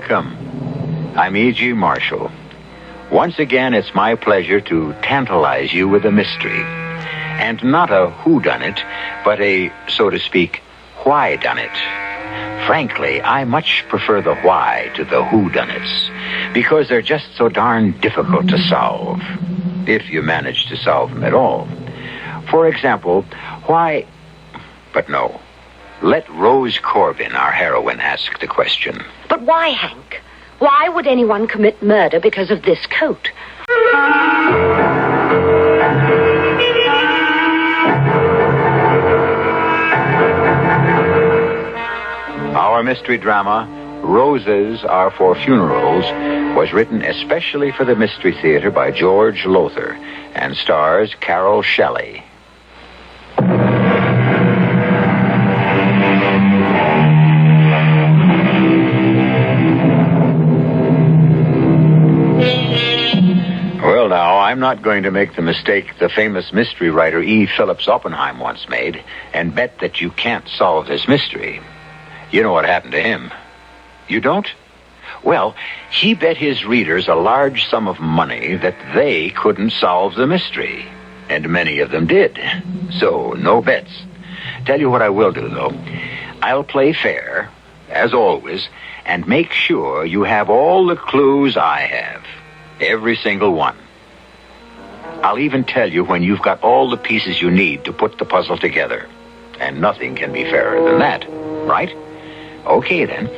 Welcome. I'm E.G. Marshall. Once again, it's my pleasure to tantalize you with a mystery. And not a whodunit, but a, so to speak, why-done-it. Frankly, I much prefer the why to the whodunits, because they're just so darn difficult to solve, if you manage to solve them at all. For example, why... But no. Let Rose Corbin, our heroine, ask the question. But why, Hank? Why would anyone commit murder because of this coat? Our mystery drama, Roses Are for Funerals, was written especially for the Mystery Theater by George Lothar and stars Carol Shelley. Well, now, I'm not going to make the mistake the famous mystery writer E. Phillips Oppenheim once made and bet that you can't solve this mystery. You know what happened to him. You don't? Well, he bet his readers a large sum of money that they couldn't solve the mystery. And many of them did. So, no bets. Tell you what I will do, though. I'll play fair, as always, and make sure you have all the clues I have. Every single one. I'll even tell you when you've got all the pieces you need to put the puzzle together. And nothing can be fairer than that, right? Okay, then.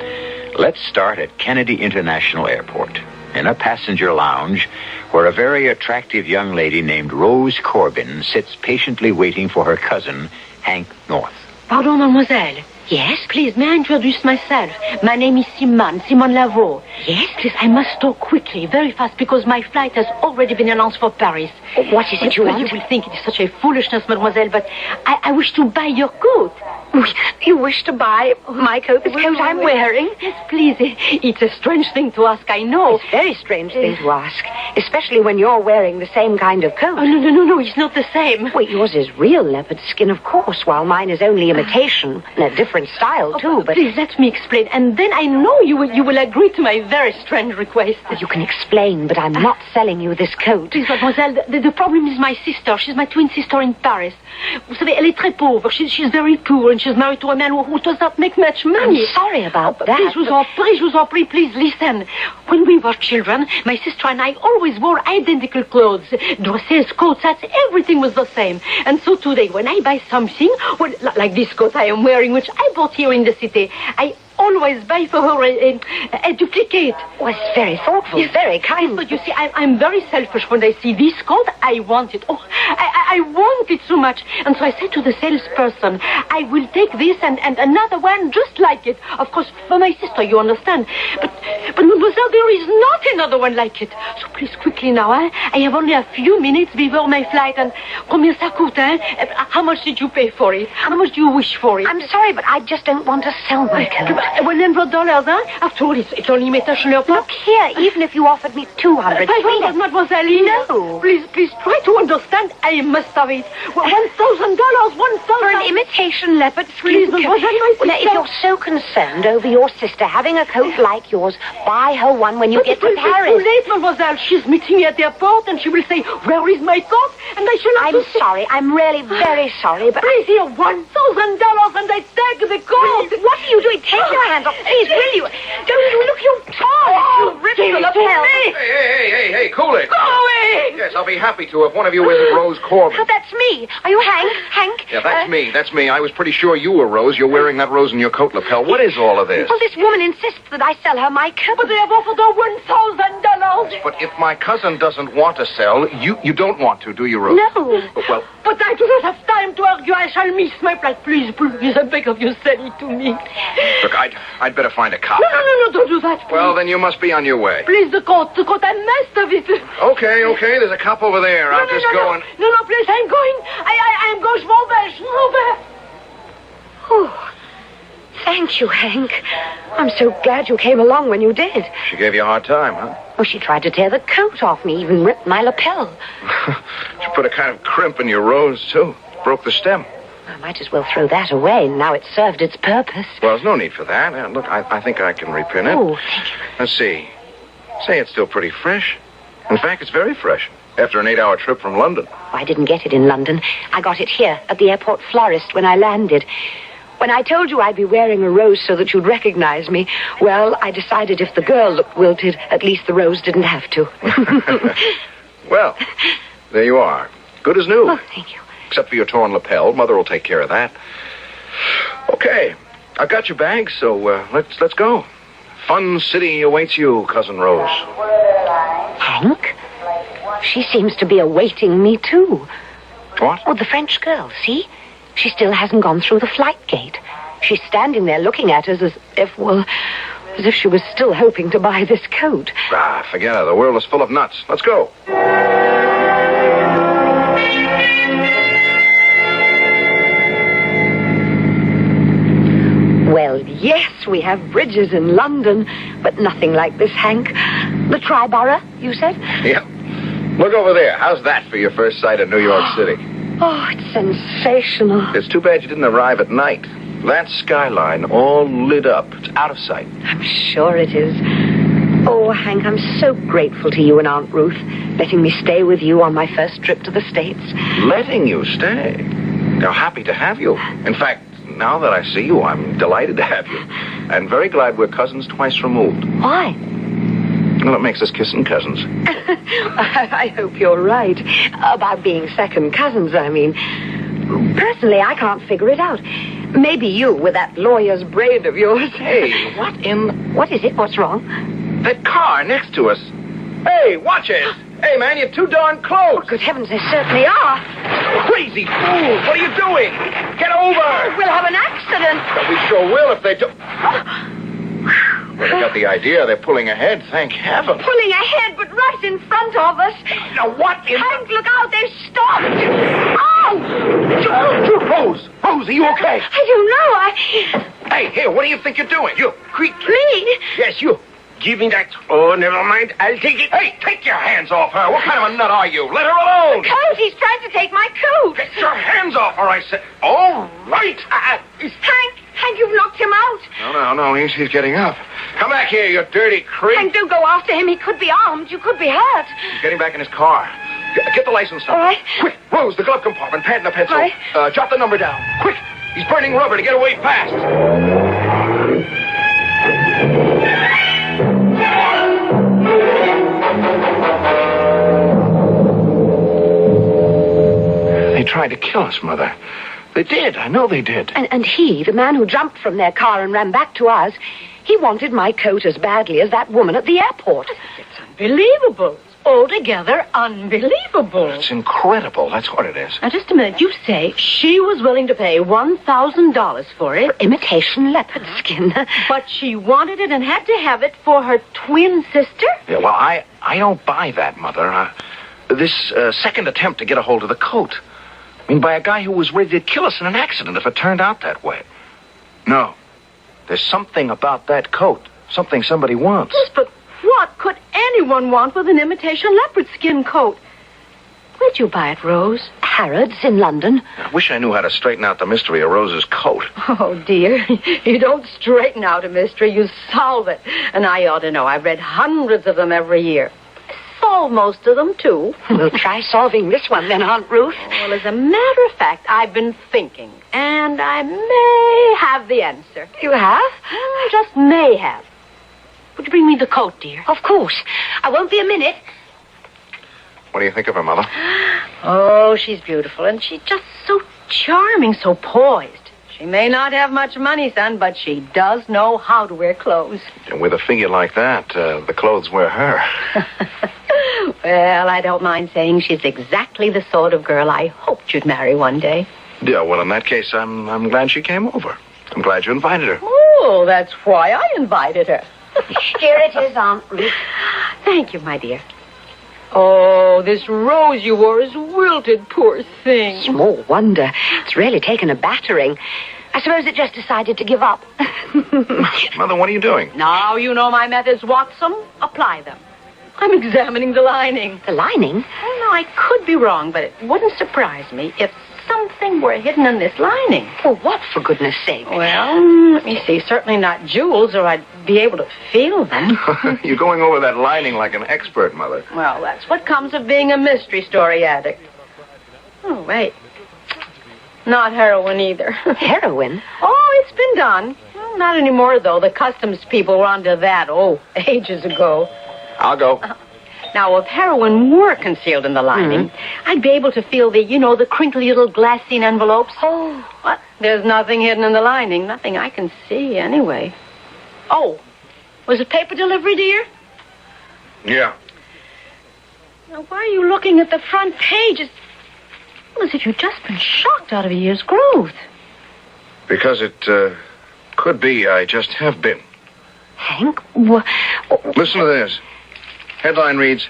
Let's start at Kennedy International Airport, in a passenger lounge where a very attractive young lady named Rose Corbin sits patiently waiting for her cousin, Hank North. Pardon, mademoiselle. Yes? Please, may I introduce myself? My name is Simone Lavaux. Yes? Please, I must talk quickly, very fast, because my flight has already been announced for Paris. What is it you want? You will think it is such a foolishness, mademoiselle, but I wish to buy your coat. You wish to buy my coat, the coat I'm wearing? Yes, please. It's a strange thing to ask, I know. It's a very strange thing to ask, especially when you're wearing the same kind of coat. Oh, no, it's not the same. Well, yours is real leopard skin, of course, while mine is only imitation, and a different style, too, but... Please, let me explain, and then I know you will agree to my very strange request. You can explain, but I'm not selling you this coat. Please, mademoiselle, the problem is my sister. She's my twin sister in Paris. Vous savez, elle est très pauvre. She's very poor, and she's married to a man who does not make much money. I'm sorry about that. Please, je vous en prie, please listen. When we were children, my sister and I always wore identical clothes. Dresses, coats, hats, everything was the same. And so today, when I buy something, well, like this coat I am wearing, which I bought here in the city, I always buy for her a duplicate. Oh, it's very thoughtful, yes, very kind. But you see, I'm very selfish. When I see this coat, I want it. Oh, I want it so much. And so I said to the salesperson, I will take this and another one just like it. Of course, for my sister, you understand. But mademoiselle, there is not another one like it. So please, quickly now, I have only a few minutes before my flight. And combien ça coûte, hein? How much did you pay for it? How much do you wish for it? I'm sorry, but I just don't want to sell my coat. $100, huh? After all, it's only imitation leopard. Look here, even if you offered me 200, 500, mademoiselle. No. Please try to understand. I must have it. $1,000, $1,000. For an imitation leopard Please, skin mademoiselle, my sister. Now, if you're so concerned over your sister having a coat like yours, buy her one when you get to Paris. It's too late, mademoiselle. She's meeting me at the airport, and she will say, where is my coat? And I shall have I'm sorry. I'm really very sorry, but... Please, here, $1,000, and I take the coat. Please, what are you doing? Take your hands off. Please, will you? Don't you look, you tall. You ripped the lapel. Hey, cool it. Go away. Yes, I'll be happy to if one of you isn't Rose Corbin. Oh, that's me. Are you Hank? Hank? Yeah, that's me. I was pretty sure you were Rose. You're wearing that rose in your coat lapel. What is all of this? Well, this woman insists that I sell her my coat. But they have offered her $1,000. But if my cousin doesn't want to sell, you don't want to, do you, Rose? No. Well... But I do not have time to argue. I shall miss my flight. Please, I beg of you, sell it to me. Look, I'd better find a cop. No, don't do that, please. Well, then you must be on your way. Please, the coat, I must have it. Okay, there's a cop over there. I'll just go and... No, please, I'm going. I'm going. Move. Oh, thank you, Hank. I'm so glad you came along when you did. She gave you a hard time, huh? Oh, she tried to tear the coat off me, even ripped my lapel. She put a kind of crimp in your rose, too. Broke the stem. might as well throw that away. Now it's served its purpose. Well, there's no need for that. Look, I think I can repin it. Oh, thank you. Let's see. Say, it's still pretty fresh. In fact, it's very fresh. After an 8-hour trip from London. I didn't get it in London. I got it here at the airport florist when I landed. When I told you I'd be wearing a rose so that you'd recognize me, well, I decided if the girl looked wilted, at least the rose didn't have to. Well, there you are. Good as new. Oh, thank you. Except for your torn lapel. Mother will take care of that. Okay. I've got your bag, so let's go. Fun city awaits you, Cousin Rose. Hank? She seems to be awaiting me, too. What? Oh, the French girl, see? She still hasn't gone through the flight gate. She's standing there looking at us as if she was still hoping to buy this coat. Ah, forget it. The world is full of nuts. Let's go. Well, yes, we have bridges in London, but nothing like this, Hank. The Triborough, you said? Yeah. Look over there. How's that for your first sight of New York City? Oh, it's sensational. It's too bad you didn't arrive at night. That skyline all lit up. It's out of sight. I'm sure it is. Oh, Hank, I'm so grateful to you and Aunt Ruth, letting me stay with you on my first trip to the States. Letting you stay? They're happy to have you. In fact, now that I see you, I'm delighted to have you. And very glad we're cousins twice removed. Why? Well, it makes us kissing cousins. I hope you're right. About being second cousins, I mean. Personally, I can't figure it out. Maybe you, with that lawyer's braid of yours. Hey, what in... What is it? What's wrong? That car next to us. Hey, watch it. Hey, man, you're too darn close. Oh, good heavens, they certainly are. Crazy fools. What are you doing? Get over. We'll have an accident. We sure will if they do... Well, they got the idea. They're pulling ahead, thank heaven. Pulling ahead, but right in front of us. Now, what in... Hank, look out, they've stopped. Oh! Rose, are you okay? I don't know, Hey, here, what do you think you're doing? You, quick. Me? Yes, you. Give me that. Oh, never mind. I'll take it. Hey, take your hands off her. What kind of a nut are you? Let her alone. Coat, he's trying to take my coat. Get your hands off her, I said. All right. Hank, you've knocked him out. No, he's getting up. Come back here, you dirty creep. Hank, don't go after him. He could be armed. You could be hurt. He's getting back in his car. Get the license number. All right. Quick, Rose, the glove compartment, pad and a pencil. All right. Jot the number down. Quick. He's burning rubber to get away fast. They tried to kill us, Mother. They did. I know they did. And he, the man who jumped from their car and ran back to ours, he wanted my coat as badly as that woman at the airport. It's unbelievable. Altogether unbelievable. It's incredible. That's what it is. Now, just a minute. You say she was willing to pay $1,000 for it. For imitation leopard skin. But she wanted it and had to have it for her twin sister? Yeah, well, I don't buy that, Mother. This second attempt to get a hold of the coat. I mean, by a guy who was ready to kill us in an accident if it turned out that way. No. There's something about that coat. Something somebody wants. Yes, but what could anyone want with an imitation leopard skin coat? Where'd you buy it, Rose? Harrods in London. I wish I knew how to straighten out the mystery of Rose's coat. Oh, dear. You don't straighten out a mystery. You solve it. And I ought to know. I've read hundreds of them every year. Solve most of them, too. We'll try solving this one then, Aunt Ruth. Well, as a matter of fact, I've been thinking, and I may have the answer. You have? I just may have. Would you bring me the coat, dear? Of course. I won't be a minute. What do you think of her, Mother? Oh, she's beautiful, and she's just so charming, so poised. She may not have much money, son, but she does know how to wear clothes. And with a figure like that, the clothes wear her. Well, I don't mind saying she's exactly the sort of girl I hoped you'd marry one day. Yeah, well, in that case, I'm glad she came over. I'm glad you invited her. Oh, that's why I invited her. Here it is, Aunt Ruth. Thank you, my dear. Oh, this rose you wore is wilted, poor thing. Small wonder. It's really taken a battering. I suppose it just decided to give up. Mother, what are you doing? Now you know my methods, Watson. Apply them. I'm examining the lining. The lining? Oh, no, I could be wrong, but it wouldn't surprise me if something think were hidden in this lining? Well, what, for goodness sake? Well, let me see. Certainly not jewels, or I'd be able to feel them. You're going over that lining like an expert, Mother. Well, that's what comes of being a mystery story addict. Oh, wait. Not heroin either. Heroin? Oh, it's been done. Well, not anymore, though. The customs people were onto that, ages ago. I'll go. Now, if heroin were concealed in the lining, I'd be able to feel the crinkly little glassine envelopes. Oh. What? There's nothing hidden in the lining. Nothing I can see, anyway. Oh, was it paper delivery, dear? Yeah. Now, why are you looking at the front page? It's as if you've just been shocked out of a year's growth. Because it could be I just have been. Hank? Listen to this. Headline reads,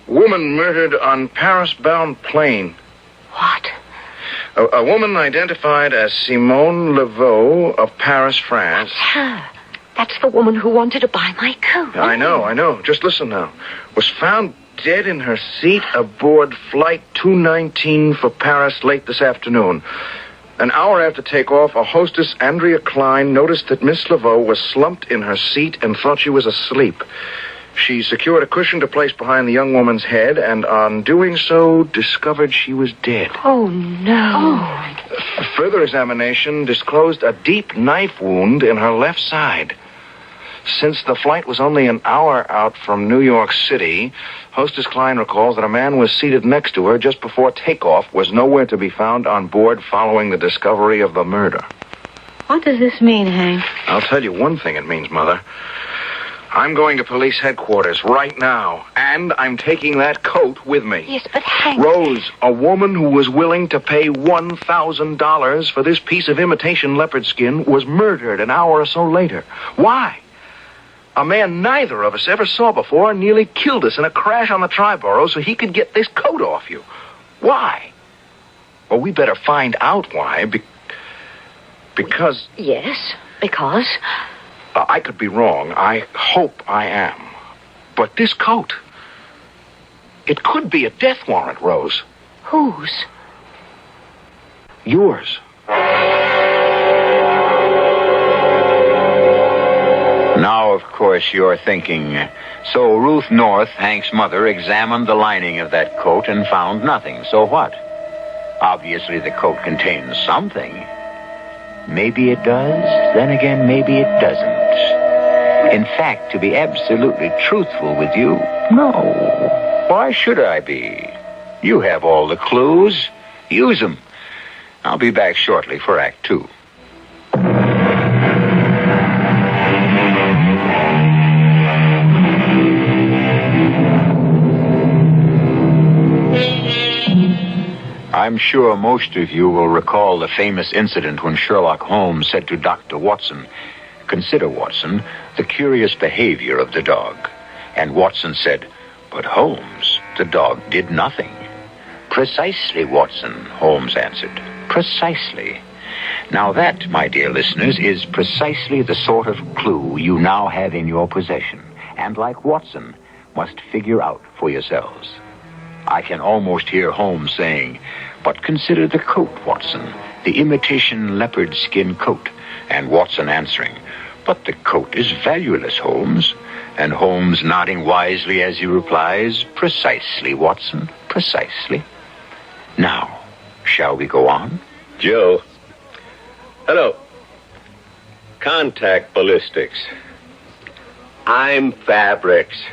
Woman murdered on Paris-bound plane. What? A woman identified as Simone Laveau of Paris, France. Her. That's the woman who wanted to buy my coat. I know. Just listen now. Was found dead in her seat aboard Flight 219 for Paris late this afternoon. An hour after takeoff, a hostess, Andrea Klein, noticed that Miss Laveau was slumped in her seat and thought she was asleep. She secured a cushion to place behind the young woman's head, and on doing so, discovered she was dead. Oh, no. Further examination disclosed a deep knife wound in her left side. Since the flight was only an hour out from New York City, Hostess Klein recalls that a man was seated next to her just before takeoff, was nowhere to be found on board following the discovery of the murder. What does this mean, Hank? I'll tell you one thing it means, Mother. I'm going to police headquarters right now, and I'm taking that coat with me. Yes, but Hank... Rose, a woman who was willing to pay $1,000 for this piece of imitation leopard skin, was murdered an hour or so later. Why? A man neither of us ever saw before nearly killed us in a crash on the Triborough so he could get this coat off you. Why? Well, we better find out why, because... Yes, because... I could be wrong. I hope I am. But this coat, it could be a death warrant, Rose. Whose? Yours. Now, of course, you're thinking, so Ruth North, Hank's mother, examined the lining of that coat and found nothing. So what? Obviously, the coat contains something. Maybe it does, then again, maybe it doesn't. In fact, to be absolutely truthful with you, no. Why should I be? You have all the clues. Use them. I'll be back shortly for Act 2. I'm sure most of you will recall the famous incident when Sherlock Holmes said to Dr. Watson, "Consider, Watson, the curious behavior of the dog." And Watson said, "But Holmes, the dog did nothing." "Precisely, Watson," Holmes answered. "Precisely." Now that, my dear listeners, is precisely the sort of clue you now have in your possession, and like Watson, must figure out for yourselves. I can almost hear Holmes saying, "But consider the coat, Watson, the imitation leopard skin coat." And Watson answering, "But the coat is valueless, Holmes." And Holmes nodding wisely as he replies, "Precisely, Watson, precisely." Now, shall we go on? Joe. Hello. Contact ballistics. I'm fabrics.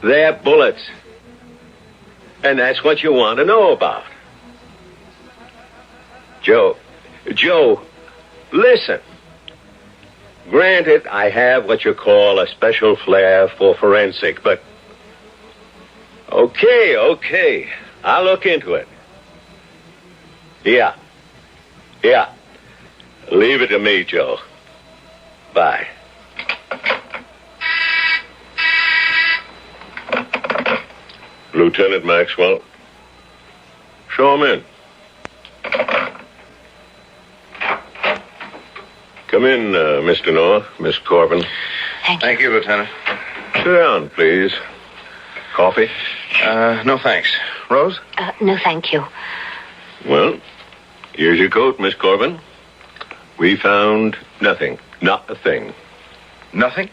They're bullets. And that's what you want to know about. Joe, listen. Granted, I have what you call a special flair for forensic, but... Okay. I'll look into it. Yeah. Leave it to me, Joe. Bye. Lieutenant Maxwell. Show him in. Come in, Mr. North, Miss Corbin. Thank you, Lieutenant. Sit down, please. Coffee? No thanks. Rose? No, thank you. Well, Here's your coat, Miss Corbin. We found nothing. Not a thing. Nothing?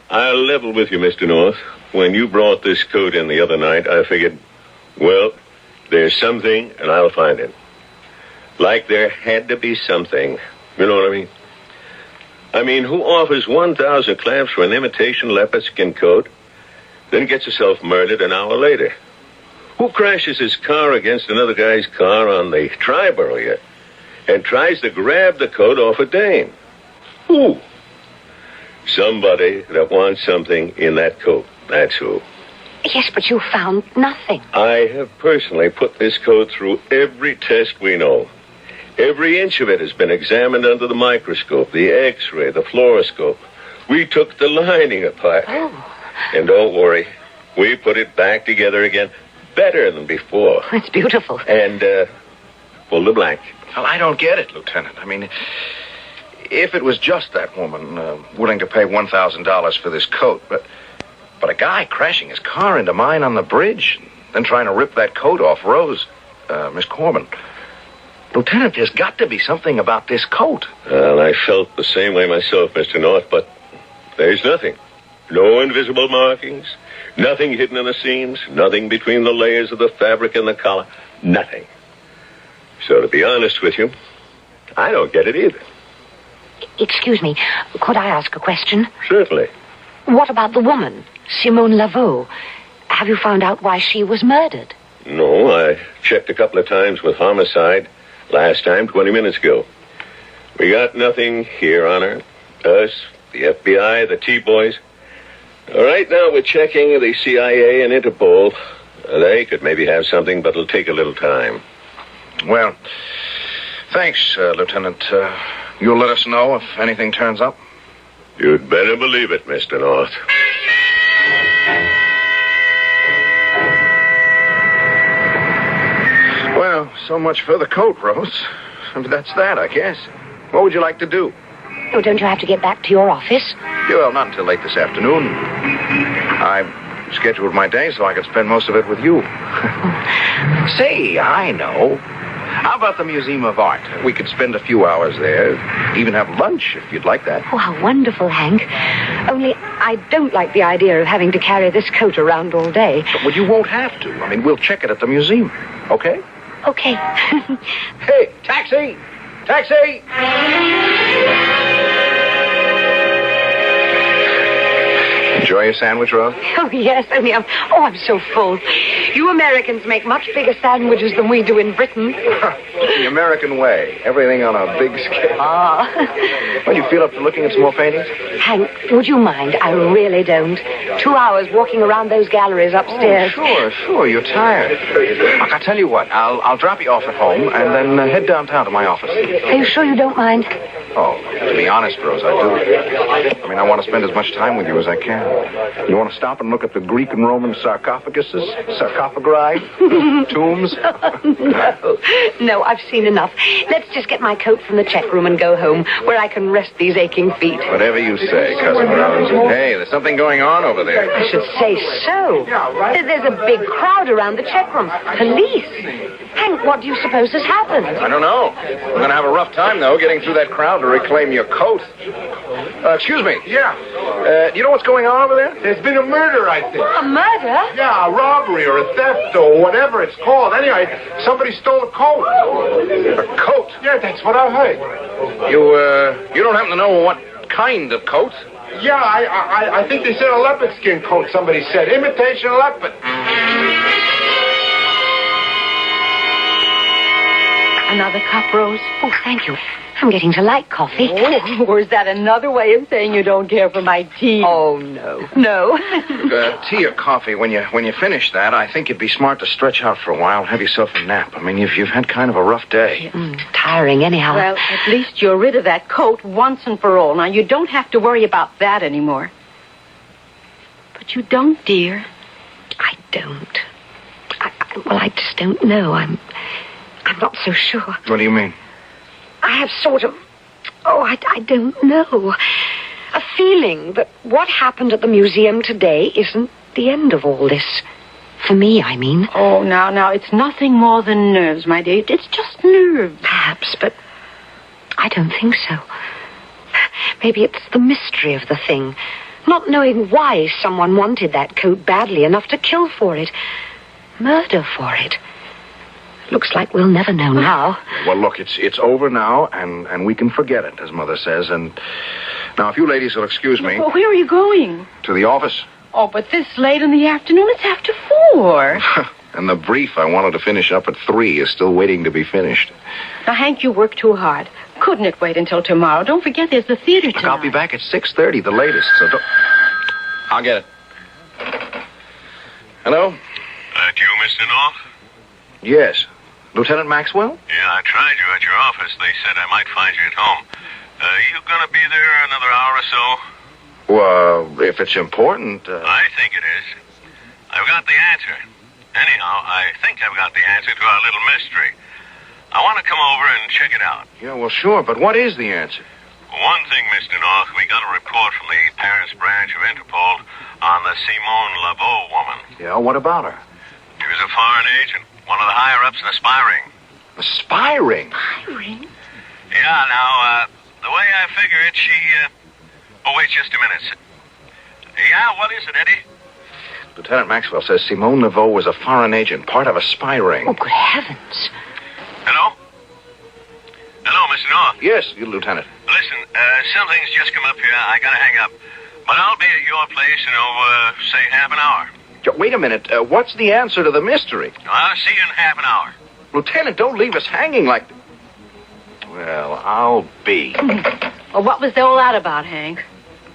I'll level with you, Mr. North. When you brought this coat in the other night, I figured, well, there's something, and I'll find it. Like there had to be something. You know what I mean? Who offers 1,000 clams for an imitation leopard skin coat, then gets herself murdered an hour later? Who crashes his car against another guy's car on the Triborough here and tries to grab the coat off a dame? Who? Somebody that wants something in that coat. That's who. Yes, but you found nothing. I have personally put this coat through every test we know. Every inch of it has been examined under the microscope, the X-ray, the fluoroscope. We took the lining apart. Oh. And don't worry, we put it back together again better than before. It's beautiful. And, pull the blank. Well, I don't get it, Lieutenant. I mean, if it was just that woman willing to pay $1,000 for this coat, but a guy crashing his car into mine on the bridge, then trying to rip that coat off Rose, Miss Corbin. Lieutenant, there's got to be something about this coat. Well, I felt the same way myself, Mr. North, but there's nothing. No invisible markings, nothing hidden in the seams, nothing between the layers of the fabric and the collar. Nothing. So to be honest with you, I don't get it either. Excuse me, could I ask a question? Certainly. What about the woman, Simone Laveau? Have you found out why she was murdered? No, I checked a couple of times with homicide. Last time, 20 minutes ago. We got nothing here on her. Us, the FBI, the T-Boys. Right now we're checking the CIA and Interpol. They could maybe have something, but it'll take a little time. Well, thanks, Lieutenant. You'll let us know if anything turns up? You'd better believe it, Mr. North. Well, so much for the coat, Rose. That's that, I guess. What would you like to do? Oh, don't you have to get back to your office? Yeah, well, not until late this afternoon. I scheduled my day so I could spend most of it with you. Say, I know. How about the Museum of Art? We could spend a few hours there, even have lunch if you'd like that. Oh, how wonderful, Hank. Only I don't like the idea of having to carry this coat around all day. Well, you won't have to. I mean, we'll check it at the museum. Okay? Okay. Hey, taxi! Taxi! Enjoy your sandwich, Rose? Oh, yes, only I'm so full. You Americans make much bigger sandwiches than we do in Britain. The American way. Everything on a big scale. Ah. Well, you feel up to looking at some more paintings? Hank, would you mind? I really don't. 2 hours walking around those galleries upstairs. Oh, sure. You're tired. Look, I'll tell you what. I'll drop you off at home and then head downtown to my office. Are you sure you don't mind? Oh, to be honest, Rose, I do. I mean, I want to spend as much time with you as I can. You want to stop and look at the Greek and Roman sarcophaguses? Sarcophagi? Tombs? No, I've seen enough. Let's just get my coat from the check room and go home, where I can rest these aching feet. Whatever you say, Cousin Rose. Hey, there's something going on over there. I should say so. There's a big crowd around the check room. Police. Hank, what do you suppose has happened? I don't know. We're going to have a rough time, though, getting through that crowd to reclaim your coat. Excuse me. Yeah. Do you know what's going on over there? There's been a murder, I think. A murder? Yeah, a robbery or a theft or whatever it's called. Anyway, somebody stole a coat. A coat? Yeah, that's what I heard. You don't happen to know what kind of coat? Yeah, I think they said a leopard skin coat, somebody said. Imitation leopard. Another cup, Rose? Oh, thank you. I'm getting to like coffee. Oh, or is that another way of saying you don't care for my tea? Oh, no. No. Tea or coffee, when you finish that, I think it'd be smart to stretch out for a while, have yourself a nap. I mean, you've had kind of a rough day. Tiring anyhow. Well, at least you're rid of that coat once and for all. Now, you don't have to worry about that anymore. But you don't, dear. I don't. I just don't know. I'm not so sure. What do you mean? I have sort of, I don't know, a feeling that what happened at the museum today isn't the end of all this. For me, I mean. Oh, now, it's nothing more than nerves, my dear. It's just nerves. Perhaps, but I don't think so. Maybe it's the mystery of the thing. Not knowing why someone wanted that coat badly enough to kill for it. Murder for it. Looks like we'll never know now. Well, look, it's over now, and we can forget it, as Mother says. And now, if you ladies will excuse me. Well, where are you going? To the office. Oh, but this late in the afternoon, it's after 4. And the brief I wanted to finish up at 3 is still waiting to be finished. Now, Hank, you work too hard. Couldn't it wait until tomorrow? Don't forget there's the theater Look, tonight. I'll be back at 6:30, the latest, so don't... I'll get it. Hello? That you, Mr. North? Yes. Lieutenant Maxwell? Yeah, I tried you at your office. They said I might find you at home. You gonna be there another hour or so? Well, if it's important... I think it is. I've got the answer. Anyhow, I think I've got the answer to our little mystery. I want to come over and check it out. Yeah, well, sure, but what is the answer? One thing, Mr. North, we got a report from the Paris branch of Interpol on the Simone Laveau woman. Yeah, what about her? She was a foreign agent, one of the higher-ups in a spy ring. A spy ring? Ring? Yeah, now, the way I figure it, she, Oh, wait just a minute. Yeah, what is it, Eddie? Lieutenant Maxwell says Simone Laveau was a foreign agent, part of a spy ring. Oh, good heavens. Hello? Hello, Mr. North. Yes, you, Lieutenant. Listen, something's just come up here. I gotta hang up. But I'll be at your place in, say, half an hour. Wait a minute. What's the answer to the mystery? I'll see you in half an hour. Lieutenant, don't leave us hanging like... Well, I'll be. Well, what was all that about, Hank?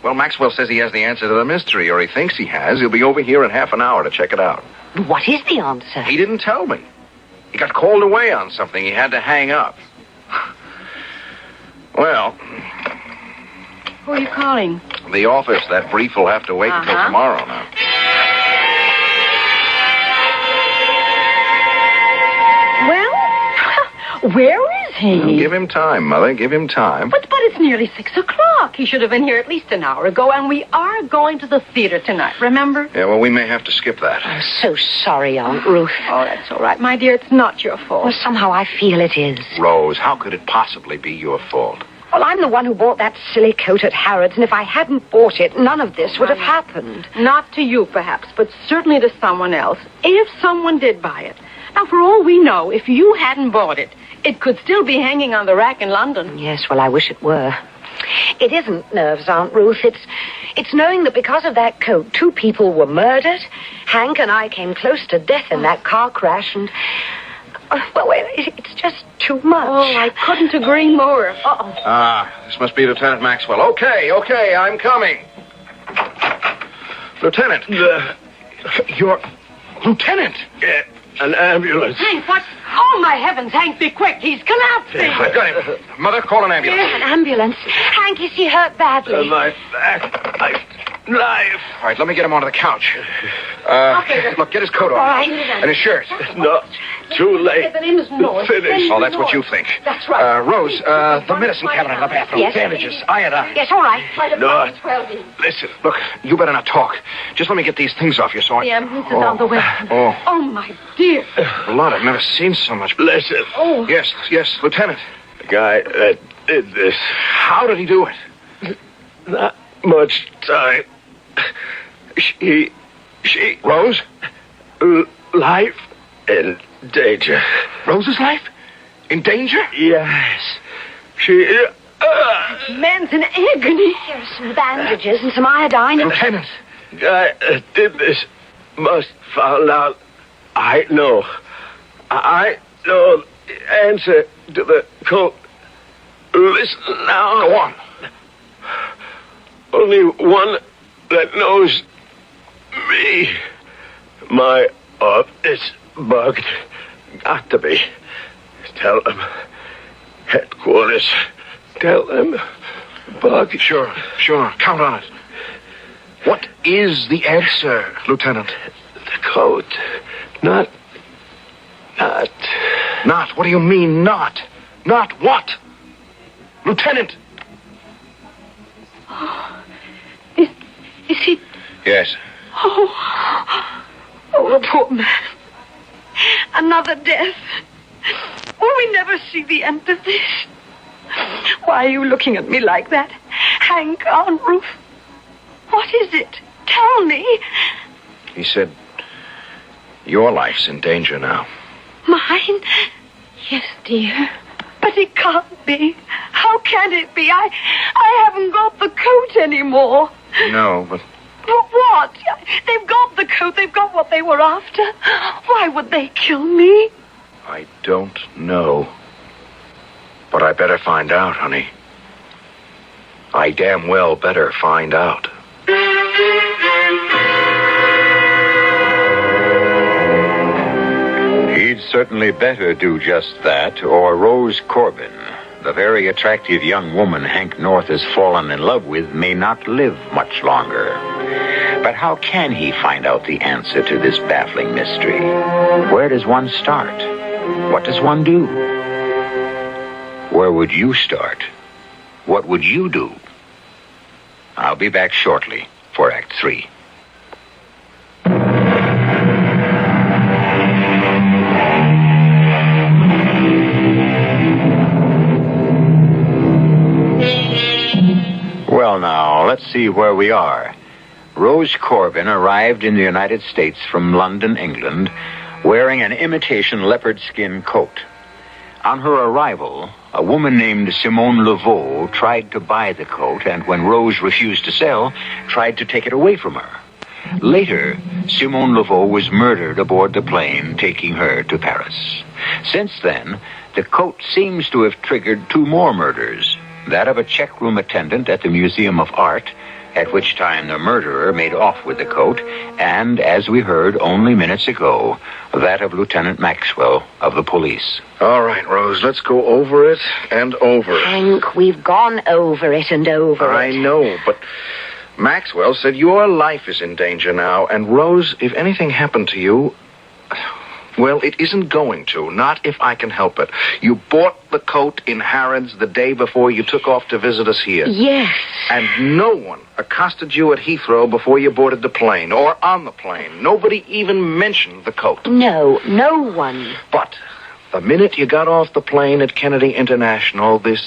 Well, Maxwell says he has the answer to the mystery, or he thinks he has. He'll be over here in half an hour to check it out. What is the answer? He didn't tell me. He got called away on something. He had to hang up. Well... Who are you calling? The office. That brief will have to wait until tomorrow now. Well, where is he? Well, give him time, Mother. Give him time. But it's nearly 6 o'clock. He should have been here at least an hour ago, and we are going to the theater tonight, remember? Yeah, well, we may have to skip that. I'm so sorry, Aunt Ruth. Oh, that's all right, my dear. It's not your fault. Well, somehow I feel it is. Rose, how could it possibly be your fault? Well, I'm the one who bought that silly coat at Harrods, and if I hadn't bought it, none of this would have happened. Not to you, perhaps, but certainly to someone else, if someone did buy it. Now, for all we know, if you hadn't bought it, it could still be hanging on the rack in London. Yes, well, I wish it were. It isn't nerves, Aunt Ruth. It's knowing that because of that coat, 2 people were murdered. Hank and I came close to death in that car crash, and... well, it's just too much. Oh, I couldn't agree more. Uh-oh. Ah, this must be Lieutenant Maxwell. Okay, I'm coming. Lieutenant. You're... Lieutenant! An ambulance. Hank, what? Oh, my heavens, Hank, be quick. He's collapsing. I've got him. Mother, call an ambulance. An ambulance. Hank, is he hurt badly? My back, my knife. All right, let me get him onto the couch. Look, get his coat on. All right. And his shirt. No, too late. The name is North. Finished. Oh, that's what you think. That's right. Rose, the medicine cabinet in the bathroom. Yes. Bandages, iodine. Yes, all right. North. Listen, look, you better not talk. Just let me get these things off you, so I... The ambulance is on the way. Oh, my dear. blood, I've never seen so much. Listen. Oh. Yes, Lieutenant. The guy that did this. How did he do it? Not much time. She... Rose? Life in danger. Rose's life? In danger? Yes. She... Man's in agony. Here are some bandages and some iodine. Lieutenant. guy that did this must found out. I know the answer to the code. Listen now. Go on. Only one that knows me. My office bugged. Got to be. Tell them. Headquarters. Tell them. Bugged. Sure. Count on it. What is the answer, Lieutenant? The code. Not. Not? What do you mean, not? Not what? Lieutenant! Is he... Yes. Oh, Oh, the poor man. Another death. Will we never see the end of this? Why are you looking at me like that? Hank, Aunt Ruth, what is it? Tell me. He said, your life's in danger now. Mine? Yes, dear. But it can't be. How can it be? I haven't got the coat anymore. No, but... But what? They've got the coat. They've got what they were after. Why would they kill me? I don't know. But I better find out, honey. I damn well better find out. He'd certainly better do just that, or Rose Corbin, the very attractive young woman Hank North has fallen in love with, may not live much longer. But how can he find out the answer to this baffling mystery? Where does one start? What does one do? Where would you start? What would you do? I'll be back shortly for Act 3. Well, now, let's see where we are. Rose Corbin arrived in the United States from London, England, wearing an imitation leopard skin coat. On her arrival, a woman named Simone Laveau tried to buy the coat, and when Rose refused to sell, tried to take it away from her. Later, Simone Laveau was murdered aboard the plane taking her to Paris. Since then, the coat seems to have triggered 2 more murders. That of a check room attendant at the Museum of Art, at which time the murderer made off with the coat, and, as we heard only minutes ago, that of Lieutenant Maxwell of the police. All right, Rose, let's go over it and over it. Hank, we've gone over it and over I it. know, but Maxwell said your life is in danger now, and Rose, if anything happened to you... Well, it isn't going to, not if I can help it. You bought the coat in Harrods the day before you took off to visit us here. Yes. And no one accosted you at Heathrow before you boarded the plane, or on the plane. Nobody even mentioned the coat. No one. But the minute you got off the plane at Kennedy International, this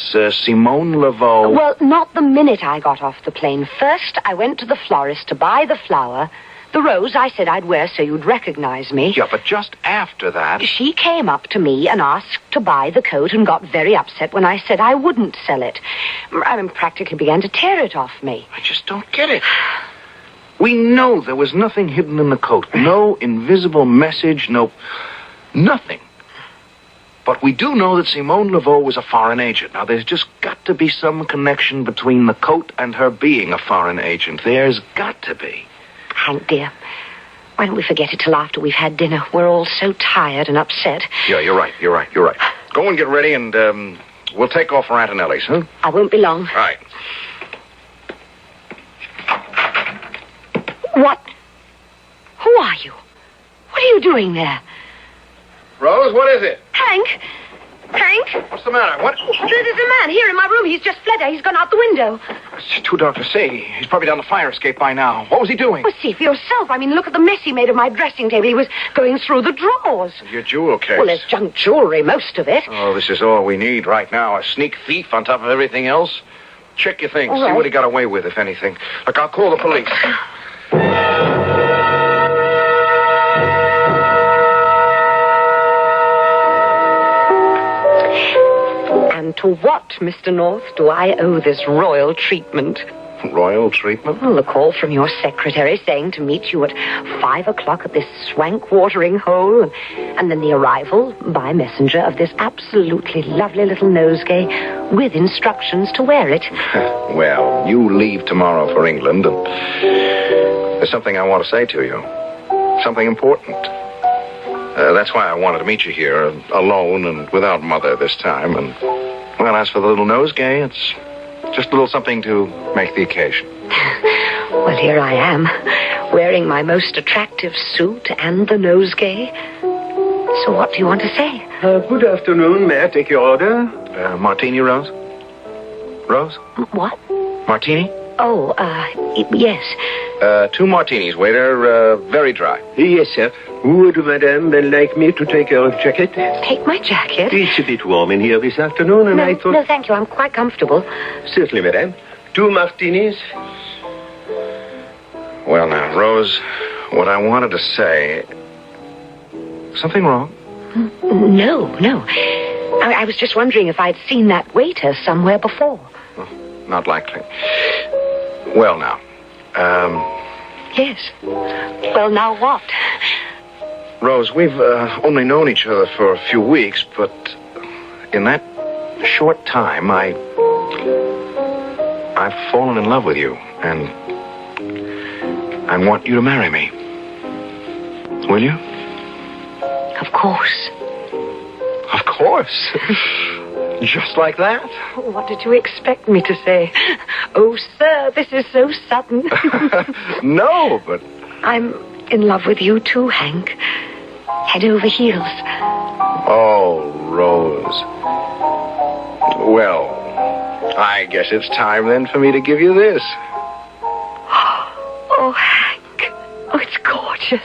Simone Laveau... Well, not the minute I got off the plane. First, I went to the florist to buy the flower... The rose I said I'd wear so you'd recognize me. Yeah, but just after that... She came up to me and asked to buy the coat and got very upset when I said I wouldn't sell it. I practically began to tear it off me. I just don't get it. We know there was nothing hidden in the coat. No invisible message, nothing. But we do know that Simone Laveau was a foreign agent. Now, there's just got to be some connection between the coat and her being a foreign agent. There's got to be. Hank, dear, why don't we forget it till after we've had dinner? We're all so tired and upset. Yeah, you're right. Go and get ready, and we'll take off for Antonelli's, huh? I won't be long. All right. What? Who are you? What are you doing there? Rose, what is it? Hank? What's the matter? What? There's a man here in my room. He's just fled. He's gone out the window. It's too dark to see. He's probably down the fire escape by now. What was he doing? Well, see for yourself. Look at the mess he made of my dressing table. He was going through the drawers. Your jewel case. Well, there's junk jewelry, most of it. Oh, this is all we need right now. A sneak thief on top of everything else. Check your things. All See right. what he got away with, if anything. Look, I'll call the police. And to what, Mr. North, do I owe this royal treatment? Royal treatment? Well, the call from your secretary saying to meet you at 5 o'clock at this swank watering hole, and then the arrival by messenger of this absolutely lovely little nosegay with instructions to wear it. Well, you leave tomorrow for England, and there's something I want to say to you. Something important. That's why I wanted to meet you here, alone and without Mother this time. And, well, as for the little nosegay, it's just a little something to make the occasion. Well, here I am, wearing my most attractive suit and the nosegay. So what do you want to say? Good afternoon. May I take your order? Martini, Rose? Rose? What? Martini? Oh, yes. 2 martinis, waiter. Very dry. Yes, sir. Would Madame like me to take her jacket? Take my jacket? It's a bit warm in here this afternoon, and I thought... No, thank you. I'm quite comfortable. Certainly, Madame. 2 martinis. Well, now, Rose, what I wanted to say... Something wrong? No. I was just wondering if I'd seen that waiter somewhere before. Not likely. Well, now, Yes. Well, now what? Rose, we've only known each other for a few weeks, but in that short time, I've fallen in love with you, and I want you to marry me. Will you? Of course. Of course. Just like that? What did you expect me to say? Oh, sir, this is so sudden. No, but... I'm in love with you too, Hank. Head over heels. Oh, Rose. Well, I guess it's time then for me to give you this. Oh, Hank. Oh, it's gorgeous.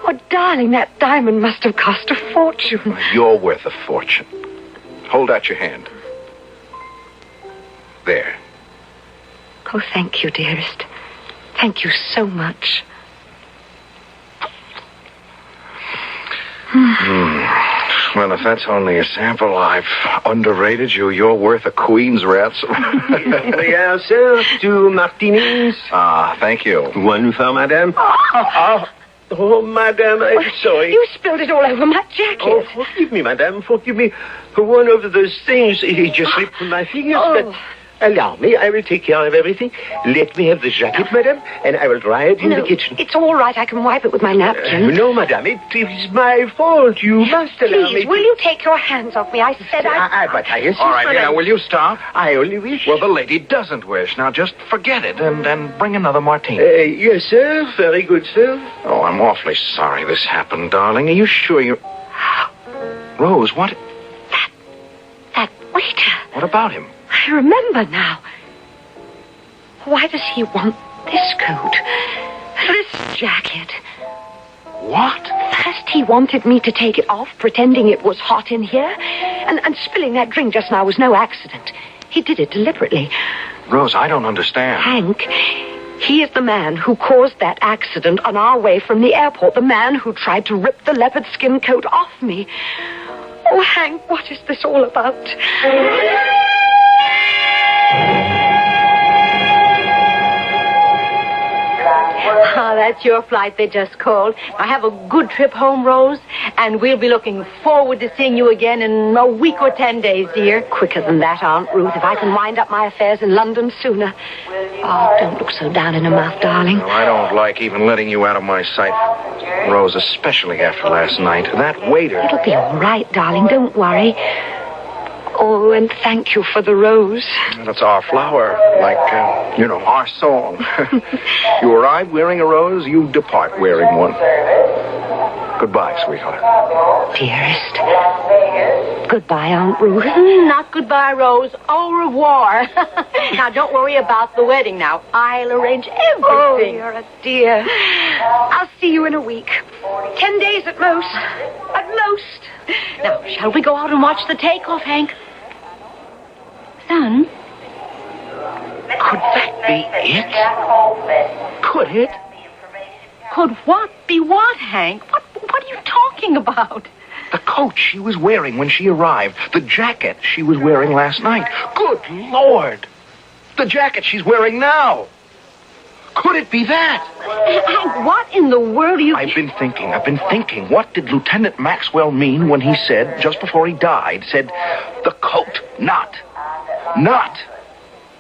Oh, darling, that diamond must have cost a fortune. You're worth a fortune. Hold out your hand. There. Oh, thank you, dearest. Thank you so much. Well, if that's only a sample, I've underrated you. You're worth a queen's ransom. Yeah, sir. 2 martinis. Ah, thank you. 1 for Madame. Oh, Madame, I'm sorry. You spilled it all over my jacket. Oh, forgive me, Madame, forgive me. One of those things, it just slipped from my fingers, but allow me, I will take care of everything. Let me have the jacket, Madame, and I will dry it in the kitchen. It's all right. I can wipe it with my napkin. No, Madame, it is my fault. You must allow me Please, will you take your hands off me? I said But I insist, All right, Madame. now, will you stop? I only wish... Well, the lady doesn't wish. Now, just forget it and bring another martini. Yes, sir. Very good, sir. Oh, I'm awfully sorry this happened, darling. Are you sure you... Rose, what... That waiter. What about him? I remember now. Why does he want this coat? This jacket? What? First he wanted me to take it off, pretending it was hot in here. And spilling that drink just now was no accident. He did it deliberately. Rose, I don't understand. Hank, he is the man who caused that accident on our way from the airport. The man who tried to rip the leopard skin coat off me. Oh, Hank, what is this all about? Ah, that's your flight they just called. Now have a good trip home, Rose, and we'll be looking forward to seeing you again in a week or 10 days, dear. Quicker than that, Aunt Ruth, if I can wind up my affairs in London sooner. Oh, don't look so down in the mouth, darling. No, I don't like even letting you out of my sight, Rose, especially after last night. That waiter... It'll be all right, darling. Don't worry. Oh, and thank you for the rose. That's our flower, like, our song. You arrive wearing a rose, you depart wearing one. Goodbye, sweetheart. Dearest. Goodbye, Aunt Ruth. Not goodbye, Rose. Au revoir. Now, don't worry about the wedding now. I'll arrange everything. Oh, you're a dear. I'll see you in a week. 10 days at most. At most. Now, shall we go out and watch the takeoff, Hank? Son? Could that be it? Could it? Could what be what, Hank? What are you talking about? The coat she was wearing when she arrived. The jacket she was wearing last night. Good Lord! The jacket she's wearing now. Could it be that? Hank, what in the world are you... I've been thinking. What did Lieutenant Maxwell mean when he said, just before he died, said, the coat, not.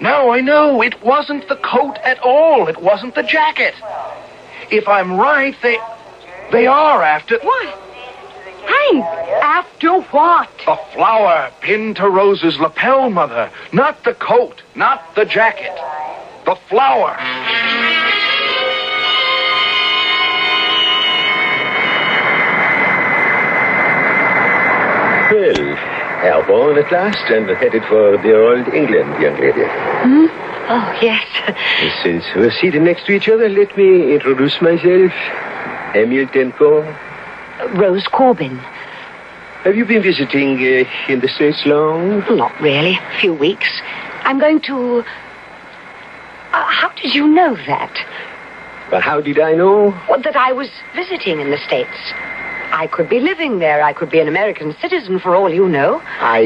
No, I know. It wasn't the coat at all. It wasn't the jacket. If I'm right, they are after... What? Hank, after what? The flower pinned to Rose's lapel, Mother. Not the coat, not the jacket. The flower. Well, airborne at last and headed for dear old England, young lady. Oh, yes. Since we're seated next to each other, let me introduce myself. Emile Tencourt. Rose Corbin. Have you been visiting in the States long? Not really. A few weeks. I'm going to... how did you know that? Well, how did I know? Well, that I was visiting in the States. I could be living there. I could be an American citizen for all you know. I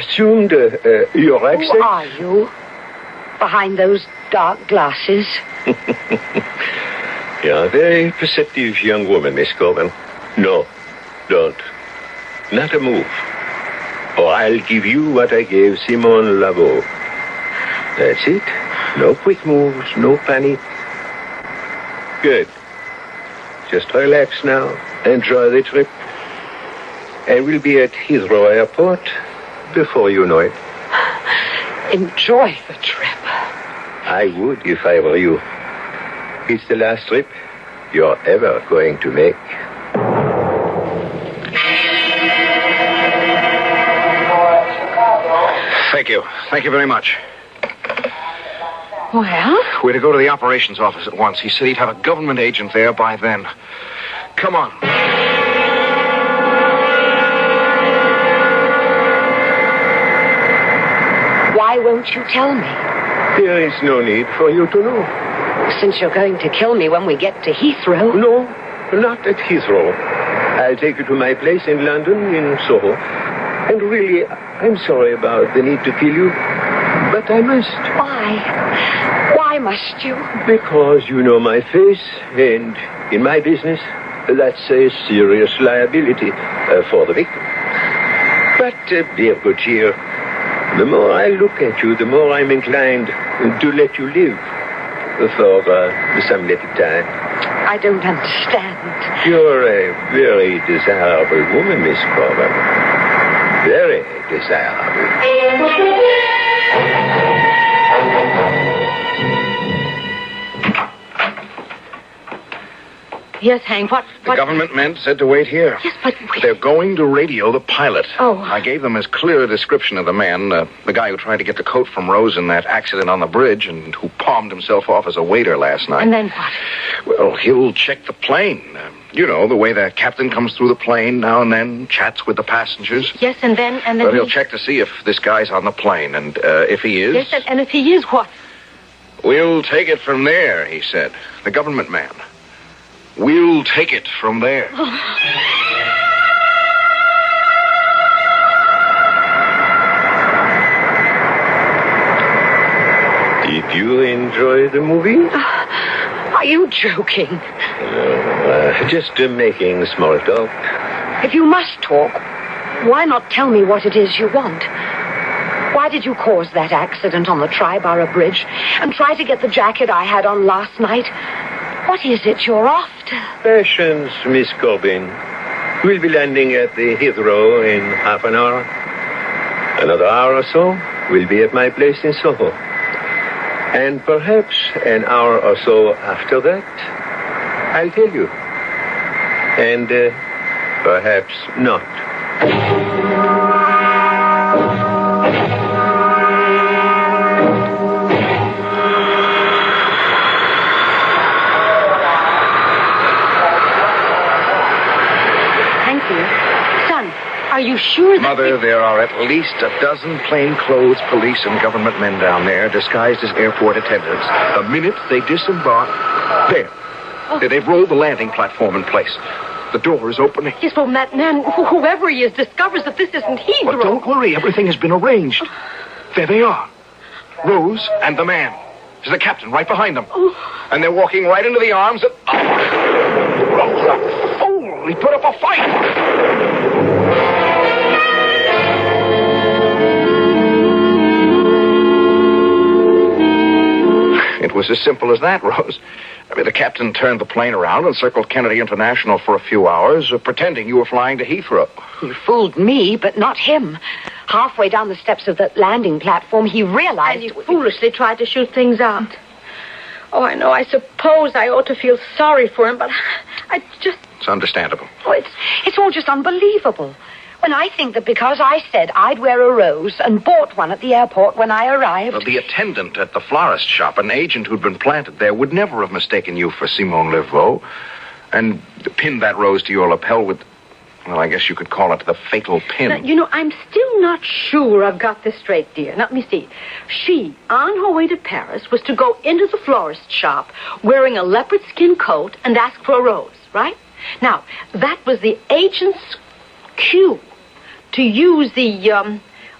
assumed your accent. Who are you? Behind those dark glasses? You're a very perceptive young woman, Miss Corbin. No, don't. Not a move. Or I'll give you what I gave Simone Laveau. That's it. No quick moves, no panic. Good. Just relax now. Enjoy the trip. And we'll be at Heathrow Airport before you know it. Enjoy the trip. I would if I were you. It's the last trip you're ever going to make. Thank you. Thank you very much. Well? We're to go to the operations office at once. He said he'd have a government agent there by then. Come on. Why won't you tell me? There is no need for you to know. Since you're going to kill me when we get to Heathrow. No, not at Heathrow. I'll take you to my place in London, in Soho. And really, I'm sorry about the need to kill you, but I must. Why? Why must you? Because you know my face, and in my business, that's a serious liability for the victim. But be of good cheer. The more I look at you, the more I'm inclined to let you live for some little time. I don't understand. You're a very desirable woman, Miss Corbin. Very desirable. Yes, Hank, what... The government men said to wait here. Yes, but... They're going to radio the pilot. Oh. I gave them as clear a description of the man, the guy who tried to get the coat from Rose in that accident on the bridge and who palmed himself off as a waiter last night. And then what? Well, he'll check the plane. You know, the way the captain comes through the plane now and then, chats with the passengers. Yes, and then... Well, he'll check to see if this guy's on the plane, and if he is... Yes, and if he is, what? We'll take it from there, he said. The government man. We'll take it from there. Did you enjoy the movie? Are you joking? Just making small talk. If you must talk, why not tell me what it is you want? Why did you cause that accident on the Triborough Bridge and try to get the jacket I had on last night? What is it you're after? Patience, Miss Corbin. We'll be landing at the Heathrow in half an hour. Another hour or so, we'll be at my place in Soho. And perhaps an hour or so after that, I'll tell you. And perhaps not. Are you sure that... Mother, there are at least a dozen plainclothes police and government men down there disguised as airport attendants. The minute they disembark, there. They've rolled the landing platform in place. The door is opening. Yes, well, that man, whoever he is, discovers that this isn't Heathrow. But don't worry, everything has been arranged. There they are. Rose and the man. There's the captain right behind them. Oh. And they're walking right into the arms of... Rose, a fool! He put up a fight! It was as simple as that, Rose. I mean, the captain turned the plane around and circled Kennedy International for a few hours, pretending you were flying to Heathrow. You fooled me, but not him. Halfway down the steps of the landing platform, he realized... And you foolishly tried to shoot things out. Oh, I know. I suppose I ought to feel sorry for him, but I just... It's understandable. Oh, it's all just unbelievable. When I think that because I said I'd wear a rose and bought one at the airport when I arrived... The attendant at the florist shop, an agent who'd been planted there, would never have mistaken you for Simone Laveau and pinned that rose to your lapel with, well, I guess you could call it the fatal pin. Now, I'm still not sure I've got this straight, dear. Now, let me see. She, on her way to Paris, was to go into the florist shop wearing a leopard skin coat and ask for a rose, right? Now, that was the agent's cue to use the,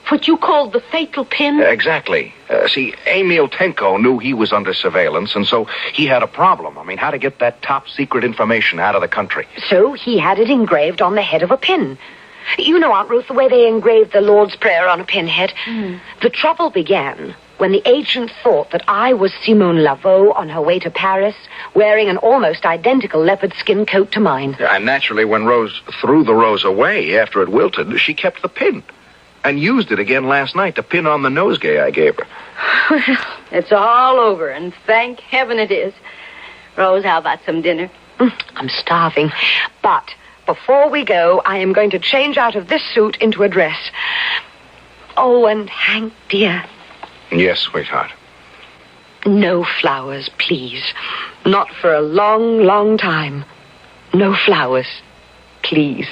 what you called the fatal pin. Exactly. See, Emil Tenko knew he was under surveillance, and so he had a problem. I mean, how to get that top secret information out of the country. So he had it engraved on the head of a pin. You know, Aunt Ruth, the way they engraved the Lord's Prayer on a pinhead. The trouble began when the agent thought that I was Simone Laveau on her way to Paris, wearing an almost identical leopard skin coat to mine. And naturally, when Rose threw the rose away after it wilted, she kept the pin and used it again last night to pin on the nosegay I gave her. Well, it's all over, and thank heaven it is. Rose, how about some dinner? I'm starving. But before we go, I am going to change out of this suit into a dress. Oh, and Hank, dear... Yes, sweetheart. No flowers, please. Not for a long, long time. No flowers, please.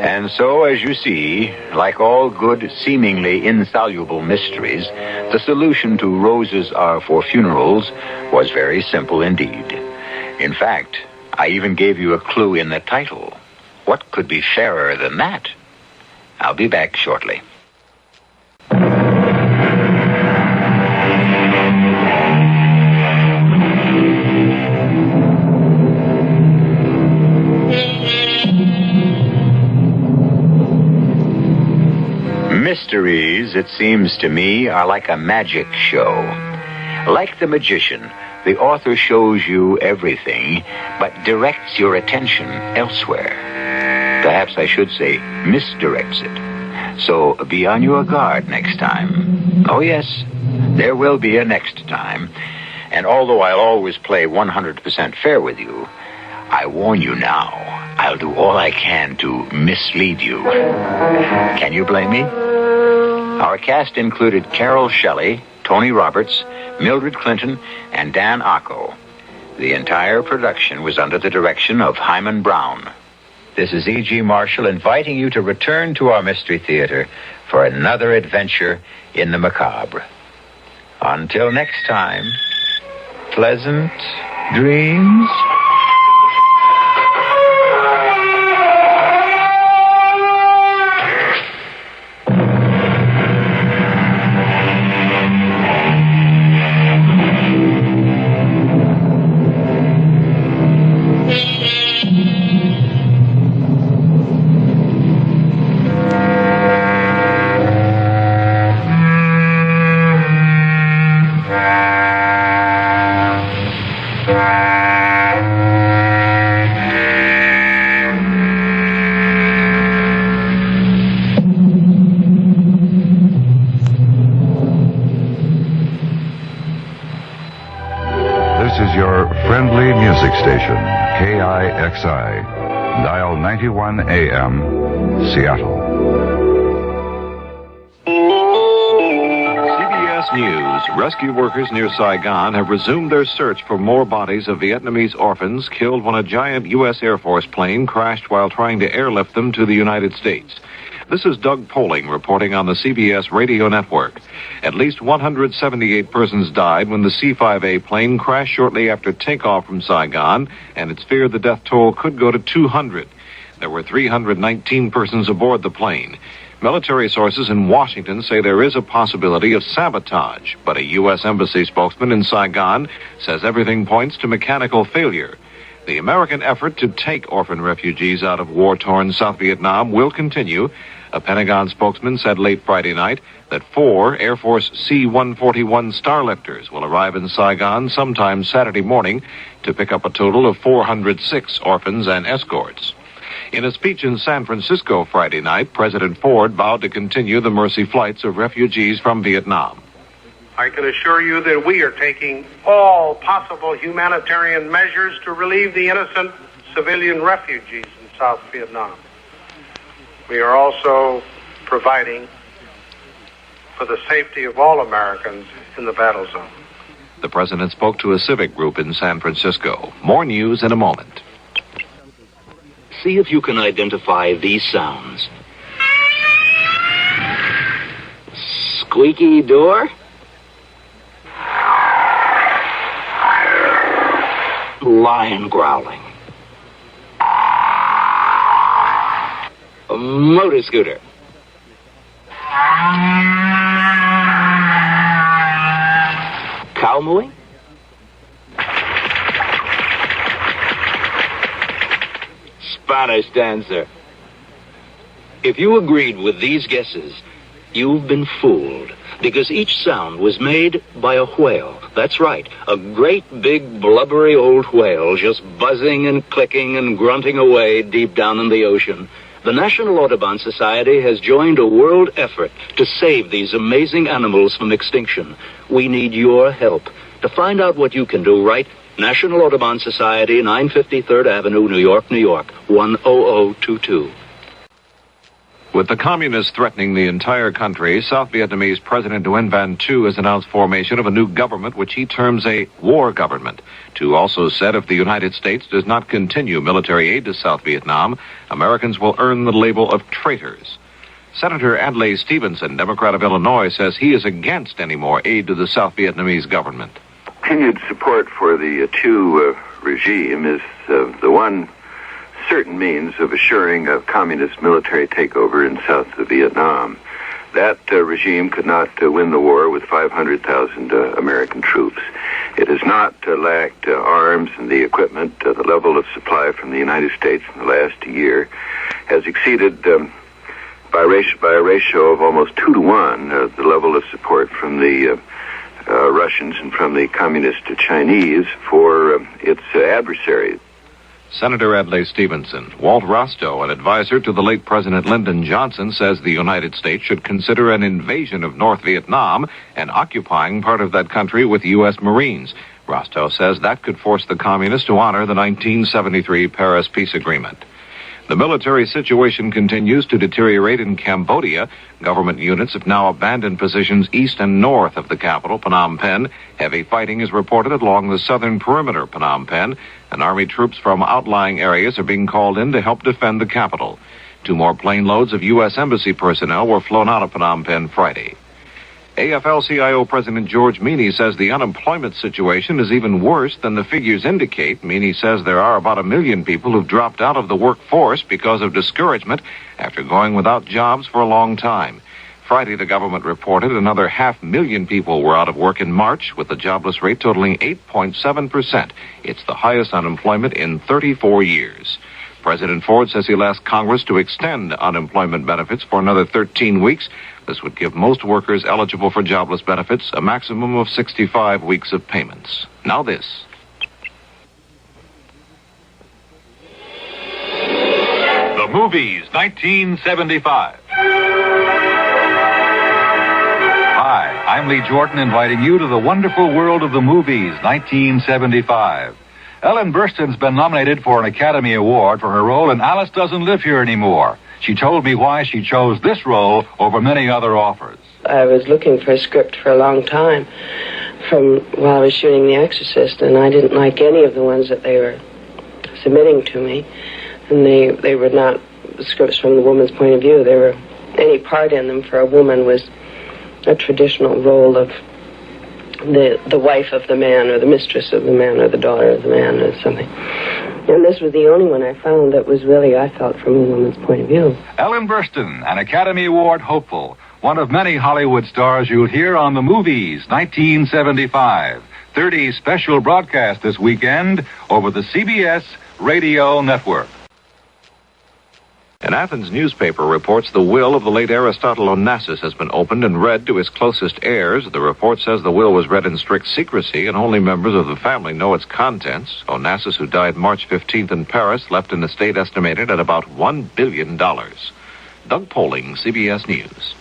And so, as you see, like all good, seemingly insoluble mysteries, the solution to Roses Are for Funerals was very simple indeed. In fact, I even gave you a clue in the title. What could be fairer than that? I'll be back shortly. Mysteries, it seems to me, are like a magic show. Like the magician, the author shows you everything, but directs your attention elsewhere. Perhaps I should say misdirects it. So be on your guard next time. Oh, yes, there will be a next time. And although I'll always play 100% fair with you, I warn you now, I'll do all I can to mislead you. Can you blame me? Our cast included Carol Shelley, Tony Roberts, Mildred Clinton, and Dan Acco. The entire production was under the direction of Hyman Brown. This is E.G. Marshall inviting you to return to our Mystery Theater for another adventure in the macabre. Until next time, pleasant dreams. Friendly music station, KIXI, dial 91 AM, Seattle. CBS News. Rescue workers near Saigon have resumed their search for more bodies of Vietnamese orphans killed when a giant U.S. Air Force plane crashed while trying to airlift them to the United States. This is Doug Poling reporting on the CBS radio network. At least 178 persons died when the C-5A plane crashed shortly after takeoff from Saigon, and it's feared the death toll could go to 200. There were 319 persons aboard the plane. Military sources in Washington say there is a possibility of sabotage, but a U.S. Embassy spokesman in Saigon says everything points to mechanical failure. The American effort to take orphan refugees out of war-torn South Vietnam will continue. A Pentagon spokesman said late Friday night that 4 Air Force C-141 Starlifters will arrive in Saigon sometime Saturday morning to pick up a total of 406 orphans and escorts. In a speech in San Francisco Friday night, President Ford vowed to continue the mercy flights of refugees from Vietnam. I can assure you that we are taking all possible humanitarian measures to relieve the innocent civilian refugees in South Vietnam. We are also providing for the safety of all Americans in the battle zone. The president spoke to a civic group in San Francisco. More news in a moment. See if you can identify these sounds. Squeaky door. Lion growling. A motor scooter. Cow mooing? Spanish dancer. If you agreed with these guesses, you've been fooled, because each sound was made by a whale. That's right, a great big blubbery old whale just buzzing and clicking and grunting away deep down in the ocean. The National Audubon Society has joined a world effort to save these amazing animals from extinction. We need your help. To find out what you can do, write National Audubon Society, 953rd Avenue, New York, New York, 10022. With the communists threatening the entire country, South Vietnamese President Nguyen Van Thu has announced formation of a new government, which he terms a war government. Thu also said if the United States does not continue military aid to South Vietnam, Americans will earn the label of traitors. Senator Adlai Stevenson, Democrat of Illinois, says he is against any more aid to the South Vietnamese government. Continued support for the Thu regime is the one certain means of assuring a communist military takeover in South Vietnam. That regime could not win the war with 500,000 American troops. It has not lacked arms and the equipment. The level of supply from the United States in the last year has exceeded by a ratio of almost 2 to 1 the level of support from the Russians and from the communist Chinese for its adversaries. Senator Adlai Stevenson. Walt Rostow, an advisor to the late President Lyndon Johnson, says the United States should consider an invasion of North Vietnam and occupying part of that country with U.S. Marines. Rostow says that could force the communists to honor the 1973 Paris Peace Agreement. The military situation continues to deteriorate in Cambodia. Government units have now abandoned positions east and north of the capital, Phnom Penh. Heavy fighting is reported along the southern perimeter, Phnom Penh, and Army troops from outlying areas are being called in to help defend the capital. 2 more plane loads of U.S. Embassy personnel were flown out of Phnom Penh Friday. AFL-CIO President George Meany says the unemployment situation is even worse than the figures indicate. Meany says there are about 1 million people who've dropped out of the workforce because of discouragement after going without jobs for a long time. Friday, the government reported another 500,000 people were out of work in March, with the jobless rate totaling 8.7%. It's the highest unemployment in 34 years. President Ford says he'll ask Congress to extend unemployment benefits for another 13 weeks. This would give most workers eligible for jobless benefits a maximum of 65 weeks of payments. Now this. The Movies, 1975. Hi, I'm Lee Jordan, inviting you to the wonderful world of the movies, 1975. Ellen Burstyn's been nominated for an Academy Award for her role in Alice Doesn't Live Here Anymore. She told me why she chose this role over many other offers. I was looking for a script for a long time from while I was shooting The Exorcist, and I didn't like any of the ones that they were submitting to me. And they were not scripts from the woman's point of view. They were, any part in them for a woman was a traditional role of the wife of the man, or the mistress of the man, or the daughter of the man, or something. And this was the only one I found that was really, I felt, from a woman's point of view. Ellen Burstyn, an Academy Award hopeful, one of many Hollywood stars you'll hear on The Movies, 1975. 30 special broadcast this weekend over the CBS Radio Network. An Athens newspaper reports the will of the late Aristotle Onassis has been opened and read to his closest heirs. The report says the will was read in strict secrecy and only members of the family know its contents. Onassis, who died March 15th in Paris, left an estate estimated at about $1 billion. Doug Poling, CBS News.